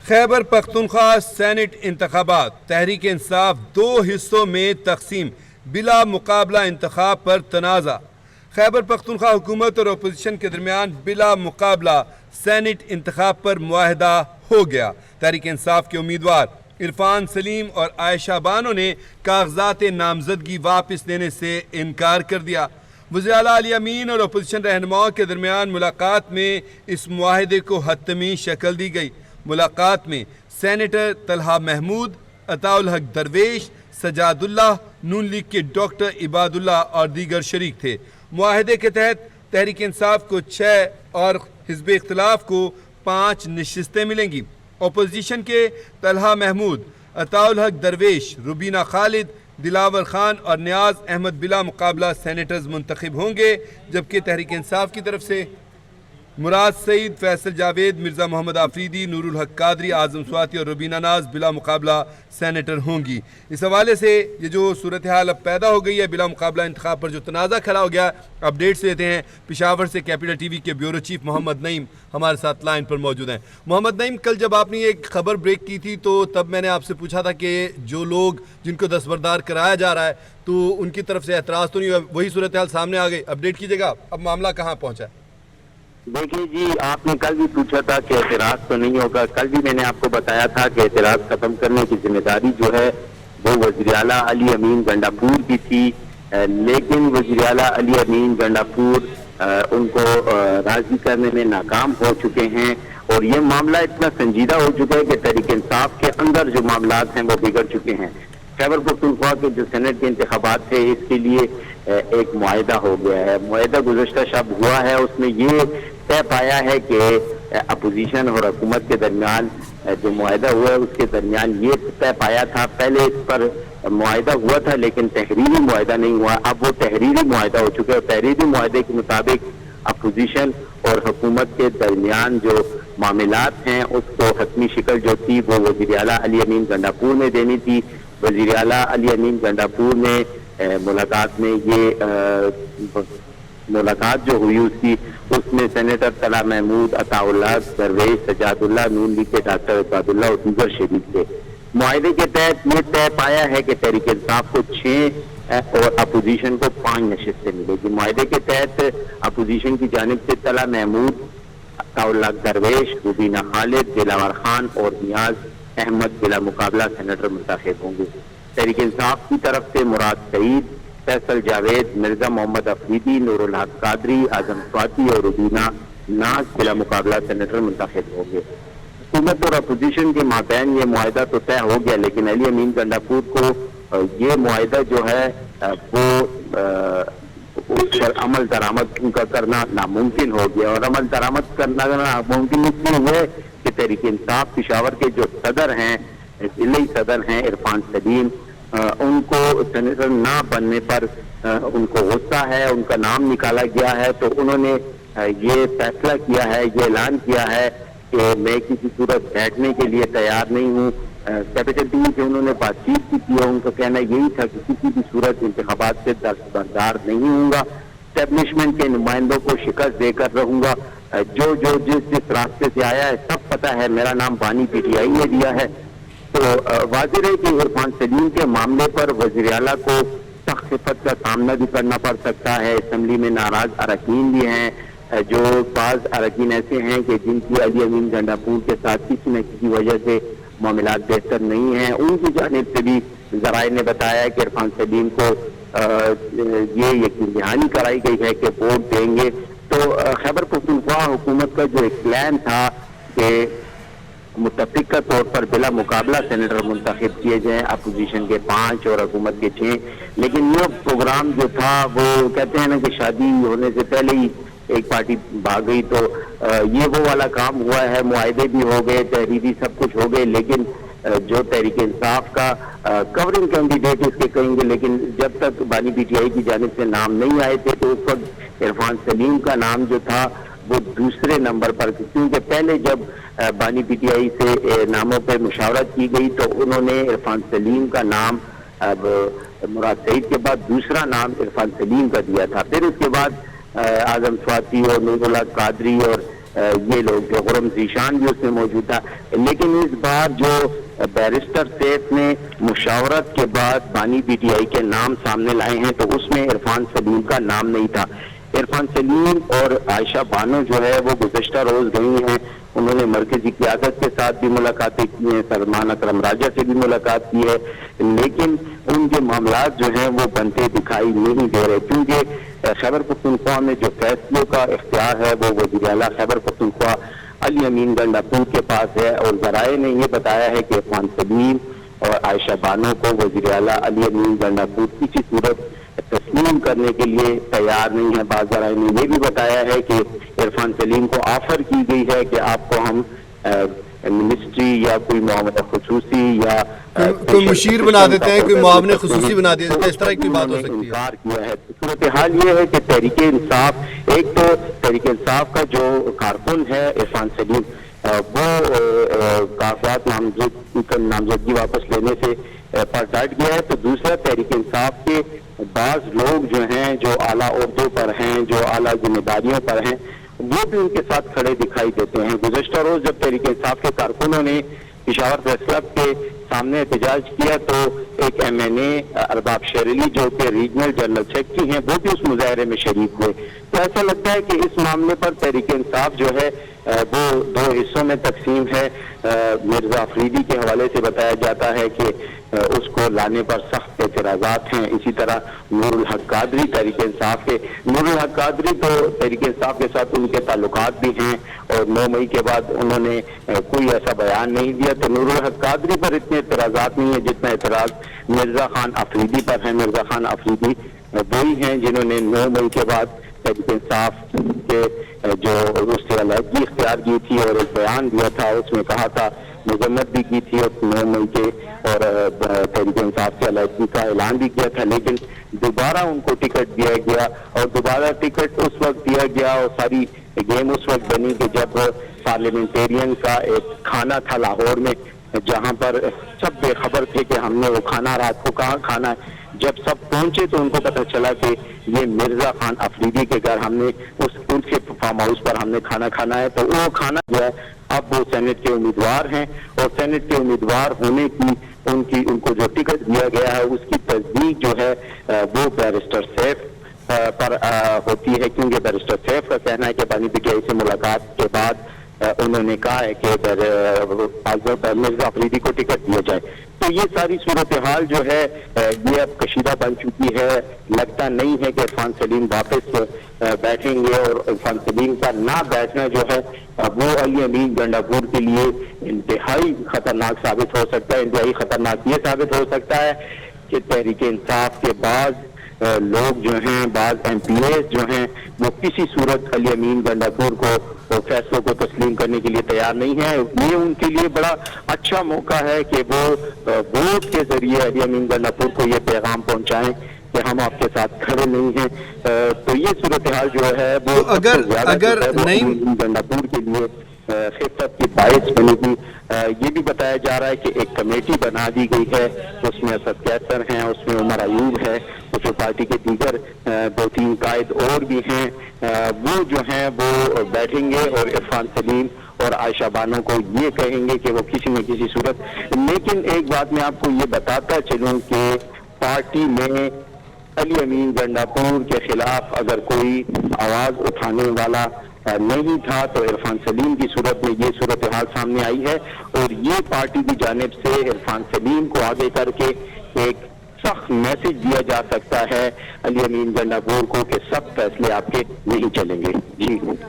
Khyber Pakhtunkhwa Saint انتخابات تحریک انصاف 2 حصوں میں تقسیم، بلا مقابلہ انتخاب پر تنازع۔ خیبر پختونخوا حکومت اور اپوزیشن کے درمیان بلا مقابلہ سینٹ انتخاب پر معاہدہ ہو گیا۔ تحریک انصاف کے امیدوار عرفان سلیم اور عائشہ بانو نے کاغذات نامزدگی واپس لینے سے انکار کر دیا۔ وزیر اعلیٰ علی امین اور اپوزیشن رہنماؤں کے درمیان ملاقات میں اس معاہدے کو حتمی شکل دی گئی۔ ملاقات میں سینیٹر طلحہ محمود، عطاء الحق درویش، سجاد اللہ، نون لیگ کے ڈاکٹر عباد اللہ اور دیگر شریک تھے۔ معاہدے کے تحت تحریک انصاف کو 6 اور حزب اختلاف کو 5 نشستیں ملیں گی۔ اپوزیشن کے طلحہ محمود، عطاء الحق درویش، ربینہ خالد، دلاور خان اور نیاز احمد بلا مقابلہ سینیٹرز منتخب ہوں گے، جبکہ تحریک انصاف کی طرف سے مراد سعید، فیصل جاوید، مرزا محمد آفریدی، نور الحق قادری، اعظم سواتی اور ربینہ ناز بلا مقابلہ سینیٹر ہوں گی۔ اس حوالے سے یہ جو صورتحال اب پیدا ہو گئی ہے، بلا مقابلہ انتخاب پر جو تنازع کھڑا ہو گیا، اپڈیٹس لیتے ہیں پشاور سے۔ کیپٹل ٹی وی کے بیورو چیف محمد نعیم ہمارے ساتھ لائن پر موجود ہیں۔ محمد نعیم، کل جب آپ نے ایک خبر بریک کی تھی تو تب میں نے آپ سے پوچھا تھا کہ جو لوگ جن کو دستبردار کرایا جا رہا ہے تو ان کی طرف سے اعتراض تو نہیں ہوا، وہی صورتحال سامنے آ گئی، اپڈیٹ کیجیے گا اب معاملہ کہاں پہنچا ہے؟ دیکھیے جی، آپ نے کل بھی پوچھا تھا کہ اعتراض تو نہیں ہوگا۔ کل بھی میں نے آپ کو بتایا تھا کہ اعتراض ختم کرنے کی ذمہ داری جو ہے وہ وزیر اعلیٰ علی امین گنڈاپور کی تھی، لیکن وزیر اعلیٰ علی امین گنڈاپور ان کو راضی کرنے میں ناکام ہو چکے ہیں، اور یہ معاملہ اتنا سنجیدہ ہو چکا ہے کہ تحریک انصاف کے اندر جو معاملات ہیں وہ بگڑ چکے ہیں۔ خیبر پختونخوا کے جو سینٹ کے انتخابات تھے، اس کے لیے ایک معاہدہ ہو گیا ہے۔ معاہدہ گزشتہ شب ہوا ہے، اس میں یہ طے پایا ہے کہ اپوزیشن اور حکومت کے درمیان جو معاہدہ ہوا ہے اس کے درمیان یہ طے پایا تھا، پہلے اس پر معاہدہ ہوا تھا لیکن تحریری معاہدہ نہیں ہوا، اب وہ تحریری معاہدہ ہو چکا ہے۔ تحریری معاہدے کے مطابق اپوزیشن اور حکومت کے درمیان جو معاملات ہیں اس کو حتمی شکل جو تھی وہ وزیر اعلیٰ علی امین گنڈاپور نے دینی تھی۔ وزیر اعلیٰ علی امین گنڈاپور نے ملاقات میں یہ ملاقات جو ہوئی اس میں سینیٹر طلحہ محمود، عطاء الحق درویش، سجاد اللہ، نون لیگ کے ڈاکٹر عباد اللہ اور دیگر شریک تھے۔ معاہدے کے تحت یہ طے پایا ہے کہ تحریک انصاف کو 6 اور اپوزیشن کو 5 نشستیں ملے گی۔ معاہدے کے تحت اپوزیشن کی جانب سے طلحہ محمود، عطاء الحق درویش، ربینہ خالد، دلاور خان اور نیاز احمد بلا مقابلہ سینیٹر منتخب ہوں گے۔ تحریک انصاف کی طرف سے مراد سعید، فیصل جاوید، مرزا محمد آفریدی، نور الحق قادری، اعظم سواتی اور ربینہ ناز بلا مقابلہ سینیٹر منتخب ہوں گے۔ حکومت اور اپوزیشن کے مابین یہ معاہدہ تو طے ہو گیا، لیکن علی امین گنڈاپور کو یہ معاہدہ جو ہے وہ اس پر عمل درآمد کا کرنا ناممکن ہو گیا، اور عمل درآمد کرنا ناممکن اس لیے ہوا ہے کہ تحریک انصاف پشاور کے جو صدر ہیں، ضلعی صدر ہیں عرفان سلیم، ان کو سینیٹر نہ بننے پر ان کو غصہ ہے، ان کا نام نکالا گیا ہے، تو انہوں نے یہ فیصلہ کیا ہے، یہ اعلان کیا ہے کہ میں کسی صورت بیٹھنے کے لیے تیار نہیں ہوں۔ کیپٹل ٹی وی سے انہوں نے بات چیت کی تھی، ان کا کہنا یہی تھا کہ کسی بھی صورت انتخابات سے دستبردار نہیں ہوں گا، اسٹیبلشمنٹ کے نمائندوں کو شکست دے کر رہوں گا، جس راستے سے آیا ہے سب پتہ ہے، میرا نام بانی پی ٹی آئی نے دیا ہے۔ تو واضح ہے کہ عرفان سلیم کے معاملے پر وزیر اعلیٰ کو سخت صفت کا سامنا بھی کرنا پڑ سکتا ہے۔ اسمبلی میں ناراض اراکین بھی ہیں، جو بعض اراکین ایسے ہیں کہ جن کی علی امین گنڈاپور کے ساتھ کسی نہ کسی وجہ سے معاملات بہتر نہیں ہیں، ان کی جانب سے بھی ذرائع نے بتایا کہ عرفان سلیم کو یہ یقین دہانی کرائی گئی ہے کہ ووٹ دیں گے۔ تو خیبر پختونخوا حکومت کا جو ایک پلان تھا کہ متفقہ طور پر بلا مقابلہ سینیٹر منتخب کیے جائیں، اپوزیشن کے 5 اور حکومت کے 6، لیکن یہ پروگرام جو تھا وہ کہتے ہیں نا کہ شادی ہونے سے پہلے ہی ایک پارٹی بھاگ گئی، تو یہ وہ والا کام ہوا ہے۔ معاہدے بھی ہو گئے، تحریری سب کچھ ہو گئے، لیکن جو تحریک انصاف کا کورنگ کینڈیڈیٹ اس کے کہیں گے، لیکن جب تک بانی پی ٹی آئی کی جانب سے نام نہیں آئے تھے تو اس وقت عرفان سلیم کا نام جو تھا وہ دوسرے نمبر پر، کیونکہ پہلے جب بانی پی ٹی آئی سے ناموں پہ مشاورت کی گئی تو انہوں نے عرفان سلیم کا نام اب مراد سعید کے بعد دوسرا نام عرفان سلیم کا دیا تھا۔ پھر اس کے بعد اعظم سواتی اور نور الحق قادری اور یہ لوگ جو غرم ذیشان بھی اس میں موجود تھا. لیکن اس بار جو بیرسٹر سیف نے مشاورت کے بعد بانی پی ٹی آئی کے نام سامنے لائے ہیں تو اس میں عرفان سلیم کا نام نہیں تھا. عرفان سلیم اور عائشہ بانو جو ہے وہ گزشتہ روز گئی ہیں, انہوں نے مرکزی قیادت کے ساتھ بھی ملاقاتیں کی ہیں, سلمان اکرم راجہ سے بھی ملاقات کی ہے, لیکن ان کے معاملات جو ہیں وہ بنتے دکھائی نہیں دے رہے, کیونکہ خیبر پختونخوا میں جو فیصلوں کا اختیار ہے وہ وزیر اعلیٰ خیبر پختونخوا علی امین گنڈاپور کے پاس ہے, اور ذرائع نے یہ بتایا ہے کہ عرفان سلیم اور عائشہ بانو کو وزیر اعلیٰ علی امین گنڈاپور کسی صورت تسلیم کرنے کے لیے تیار نہیں ہے. بعض ذرائع نے یہ بھی بتایا ہے کہ عرفان سلیم کو آفر کی گئی ہے کہ آپ کو ہم منسٹری یا کوئی معاون خصوصی یا کوئی مشیر بنا دیتے ہیں, کوئی معاون خصوصی بنا دیتے ہیں, اس طرح کی بات ہو سکتی ہے. انکار کیا ہے. صورتحال یہ ہے کہ تحریک انصاف, ایک تو تحریک انصاف کا جو کارکن ہے عرفان سلیم, وہ کاغذات نامزدگی واپس لینے سے پر ڈٹ گیا ہے, تو دوسرا تحریک انصاف کے بعض لوگ جو ہیں جو اعلیٰ عہدوں پر ہیں, جو اعلیٰ ذمہ داریوں پر ہیں, وہ بھی ان کے ساتھ کھڑے دکھائی دیتے ہیں. گزشتہ روز جب تحریک انصاف کے کارکنوں نے پشاور پریس کلب کے سامنے احتجاج کیا تو ایک ایم این اے ارباب شیر علی جو کہ ریجنل جنرل سیکرٹری ہیں وہ بھی اس مظاہرے میں شریک ہوئے. تو ایسا لگتا ہے کہ اس معاملے پر تحریک انصاف جو ہے وہ دو حصوں میں تقسیم ہے. مرزا افریدی کے حوالے سے بتایا جاتا ہے کہ اس کو لانے پر سخت اعتراضات ہیں. اسی طرح نور الحق قادری تحریک انصاف کے, نور الحق قادری تو تحریک انصاف کے ساتھ ان کے تعلقات بھی ہیں اور 9 مئی کے بعد انہوں نے کوئی ایسا بیان نہیں دیا, تو نور الحق قادری پر اتنے اعتراضات نہیں ہیں جتنا اعتراض مرزا خان افریدی پر ہے. مرزا خان افریدی وہی ہیں جنہوں نے 9 مئی کے بعد تحریک انصاف کے جو اس سے علیحدگی اختیار کی تھی اور ایک بیان دیا تھا, اس میں کہا تھا, مذمت بھی کی تھی اور 9 مئی کے اور تحریک انصاف سے علیحدگی کا اعلان بھی کیا تھا, لیکن دوبارہ ان کو ٹکٹ دیا گیا اور دوبارہ ٹکٹ اس وقت دیا گیا اور ساری گیم اس وقت بنی کہ جب پارلیمنٹیرین کا ایک کھانا تھا لاہور میں, جہاں پر سب بے خبر تھے کہ ہم نے وہ کھانا رات کو کہاں کھانا ہے. جب سب پہنچے تو ان کو پتہ چلا کہ یہ مرزا خان افریدی کے گھر ہم نے ان کے فارم ہاؤس پر ہم نے کھانا کھانا ہے, تو وہ کھانا جو ہے اب وہ سینٹ کے امیدوار ہیں اور سینٹ کے امیدوار ہونے کی ان کو جو ٹکٹ دیا گیا ہے اس کی تصدیق جو ہے وہ بیرسٹر سیف پر ہوتی ہے, کیونکہ بیرسٹر سیف کا کہنا ہے کہ بانی پی ٹی آئی سے ملاقات کے بعد انہوں نے کہا ہے کہ مرزا افریدی کو ٹکٹ دیا جائے. تو یہ ساری صورتحال جو ہے یہ اب کشیدہ بن چکی ہے. لگتا نہیں ہے کہ عرفان سلیم واپس بیٹھیں گے, اور عرفان سلیم کا نہ بیٹھنا جو ہے وہ علی امین گنڈاپور کے لیے انتہائی خطرناک ثابت ہو سکتا ہے. انتہائی خطرناک یہ ثابت ہو سکتا ہے کہ تحریک انصاف کے بعض لوگ جو ہیں, بعض ایم پی ایز جو ہیں, وہ کسی صورت علی امین گنڈاپور کو فیصلوں کو تسلیم کرنے کے لیے تیار نہیں ہے. یہ ان کے لیے بڑا اچھا موقع ہے کہ وہ ووٹ کے ذریعے علی امین گنڈاپور کو یہ پیغام پہنچائیں کہ ہم آپ کے ساتھ کھڑے نہیں ہیں. تو یہ صورتحال جو ہے وہ اگر نہیں گنڈاپور کے لیے خفت کی باعث بنے گی. یہ بھی بتایا جا رہا ہے کہ ایک کمیٹی بنا دی گئی ہے, اس میں اسد کیسر ہیں, اس میں عمر ایوب ہے, جو پارٹی کے دیگر 2-3 قائد اور بھی ہیں, وہ جو ہیں وہ بیٹھیں گے اور عرفان سلیم اور عائشہ بانو کو یہ کہیں گے کہ وہ کسی نہ کسی صورت. لیکن ایک بات میں آپ کو یہ بتاتا چلوں کہ پارٹی میں علی امین گنڈاپور کے خلاف اگر کوئی آواز اٹھانے والا نہیں تھا تو عرفان سلیم کی صورت میں یہ صورتحال سامنے آئی ہے, اور یہ پارٹی کی جانب سے عرفان سلیم کو آگے کر کے ایک سخت میسج دیا جا سکتا ہے علی امین گنڈاپور کو کہ سخت فیصلے آپ کے نہیں چلیں گے. جی